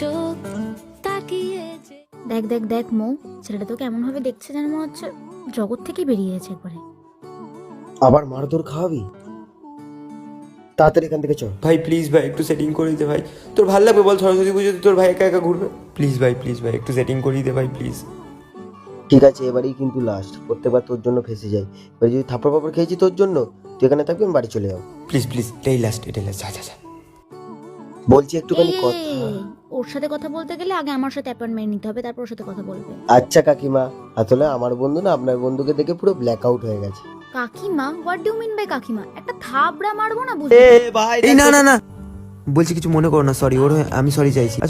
চোখ তাকিয়ে দেখ দেখ দেখ মৌ, ছেলেটা তোকে এমন ভাবে দেখছে যেন মনে হচ্ছে জগৎ থেকে বেরিয়ে গেছে একবারে। আবার মারধর খাওয়াবি? তাড়াতাড়ি এখান থেকে চল। ভাই প্লিজ ভাই একটু সেটিং করিয়ে দে ভাই, তোর ভালো লাগবে বল সরস্বতী পুজোতে তোর ভাই একা একা ঘুরবে? প্লিজ ভাই একটু সেটিং করিয়ে দে ভাই প্লিজ। ঠিক আছে, এবারেই কিন্তু লাস্ট। প্রত্যেকবার তোর জন্য ফেসে যাই। এবার যদি থাপ্পড় ফাপড় খেয়েছি তোর জন্য, তুই এখানে থাকবি, আমি বাড়ি চলে যাবো। প্লিজ এটাই লাস্ট যা বলছি একটুখানি এই, কথা। ওর সাথে কথা বলতে গেলে আগে আমার সাথে অ্যাপয়েন্টমেন্ট নিতে হবে, তারপর ওর সাথে কথা বলবে। আচ্ছা কাকিমা, আসলে আমার বন্ধু না আপনার বন্ধুকে দেখে পুরো ব্ল্যাক আউট হয়ে গেছে। কাকিমা? হোয়াট ডু মিন বাই কাকিমা? একটা থাবড়া মারবো না বুঝলি? এই না বলছি কিছু মনে করো না, সরি ওর হয়ে আমি সরি চাইছি আসলে।